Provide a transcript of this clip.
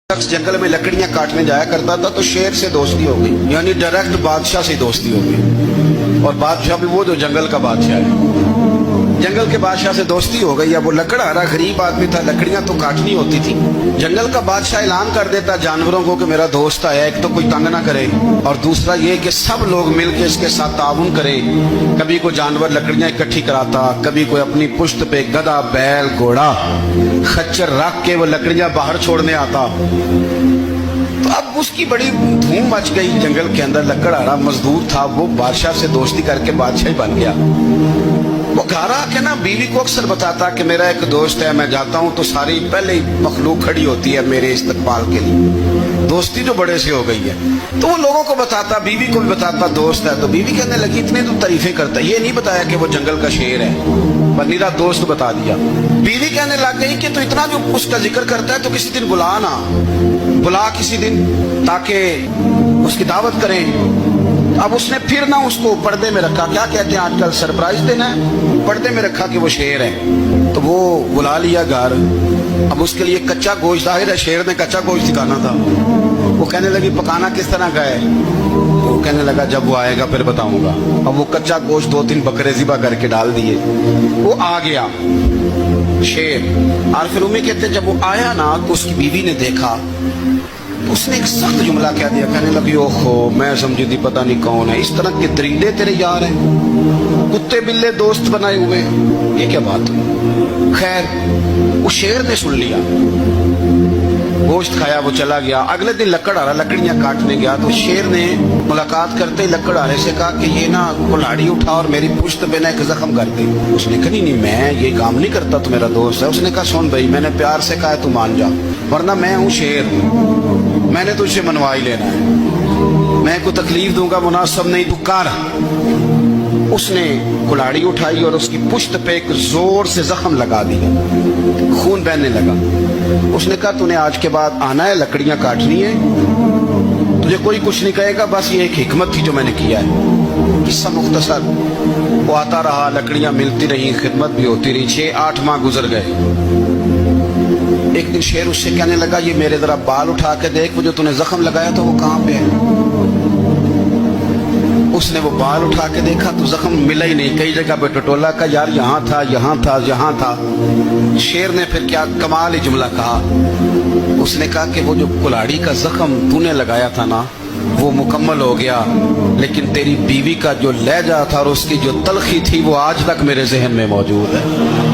शख्स जंगल में लकड़ियां काटने जाया करता था तो शेर से दोस्ती हो गई, यानी डायरेक्ट बादशाह से दोस्ती हो गई। और बादशाह भी वो जो जंगल का बादशाह है, जंगल के बादशाह से दोस्ती हो गई। अब वो लकड़हारा गरीब आदमी था, लकड़ियां तो काटनी होती थी। जंगल का बादशाह ऐलान कर देता जानवरों को कि मेरा दोस्त आया, एक तो कोई तंग ना करे और दूसरा ये कि सब लोग मिलकर इसके साथ ताउन करें। कभी कोई जानवर लकड़ियां इकट्ठी कराता, कभी कोई अपनी पुश्त पे गधा, बैल, घोड़ा, खच्चर रख के वो लकड़ियां बाहर छोड़ने आता। तो अब उसकी बड़ी धूम मच गई जंगल के अंदर। लकड़हारा मजदूर था, वो बादशाह से दोस्ती करके बादशाह ही बन गया। वो घर आके ना बीवी को अक्सर बताता कि मेरा एक दोस्त है, मैं जाता हूँ तो सारी पहले ही मखलूक खड़ी होती है मेरे इस्तकबाल के लिए। दोस्ती जो बड़े से हो गई है, तो वो लोगों को बताता, बीवी को भी बताता दोस्त है। तो बीवी कहने लगी इतनी तो तारीफें करता, ये नहीं बताया कि वो जंगल का शेर है, बनीरा दोस्त बता दिया। बीवी कहने लग गई कि तो इतना जो उसका जिक्र करता है तो किसी दिन बुला किसी दिन, ताकि उसकी दावत करें। अब उसने फिर ना उसको पर्दे में रखा, क्या कहते हैं आजकल सरप्राइज देना है, पर्दे में रखा कि वो शेर है। तो वो बुला लिया घर। अब उसके लिए कच्चा गोश्त, जाहिर है शेर ने कच्चा गोश्त सिखाना था। वो कहने लगी पकाना किस तरह का है? तो वो कहने लगा जब वो आएगा फिर बताऊंगा। अब वो कच्चा गोश्त 2-3 बकरे ज़िबा करके डाल दिए। वो आ गया शेर। और फिर उम्मीद कहते जब वो आया ना तो उसकी बीवी ने देखा, उसने एक सख्त जुमला कह दिया। कहने लगी ओहो, मैं समझी थी पता नहीं कौन है, इस तरह के दरिंदे तेरे यार हैं, कुत्ते बिल्ले दोस्त बनाए हुए, ये क्या बात हुई? खैर वो शेर ने सुन लिया, गोश्त खाया, वो चला गया। अगले दिन लकड़हारा लकड़ियां काटने गया तो शेर ने मुलाकात करते ही लकड़हारे से कहा कि ये ना कुल्हाड़ी उठा और मेरी पुश्त पे ना एक जख्म कर दे। उसने कहा नहीं मैं ये काम नहीं करता, तो मेरा दोस्त है। उसने कहा सुन भाई, मैंने प्यार से कहा तू मान जा, वरना मैं हूँ शेर, मैंने तुझसे मनवा ही लेना है, मैं को तकलीफ दूंगा मुनासिब नहीं, तू कर। उसने कुल्हाड़ी उठाई और उसकी पुश्त पे एक जोर से जख्म लगा दिया, खून बहने लगा। उसने कहा तूने आज के बाद आना है, लकड़ियां काटनी है, तुझे कोई कुछ नहीं कहेगा, बस ये एक हिकमत थी जो मैंने किया है। किस्सा मुख्तसर। वो आता रहा, लकड़ियां मिलती रही, खिदमत भी होती रही। 6-8 माह गुजर गए। एक दिन शेर उससे कहने लगा ये मेरे जरा बाल उठा के देख, वो जो तूने जख्म लगाया था वो कहाँ पे है? उसने वो बाल उठा के देखा तो जख्म मिला ही नहीं, कई जगह पे टटोला का, यार यहाँ था, यहाँ था, यहाँ था। शेर ने फिर क्या कमाल ही जुमला कहा। उसने कहा कि वो जो कुल्हाड़ी का जख्म तूने लगाया था ना वो मुकम्मल हो गया, लेकिन तेरी बीवी का जो लहजा था और उसकी जो तलखी थी वो आज तक मेरे जहन में मौजूद है।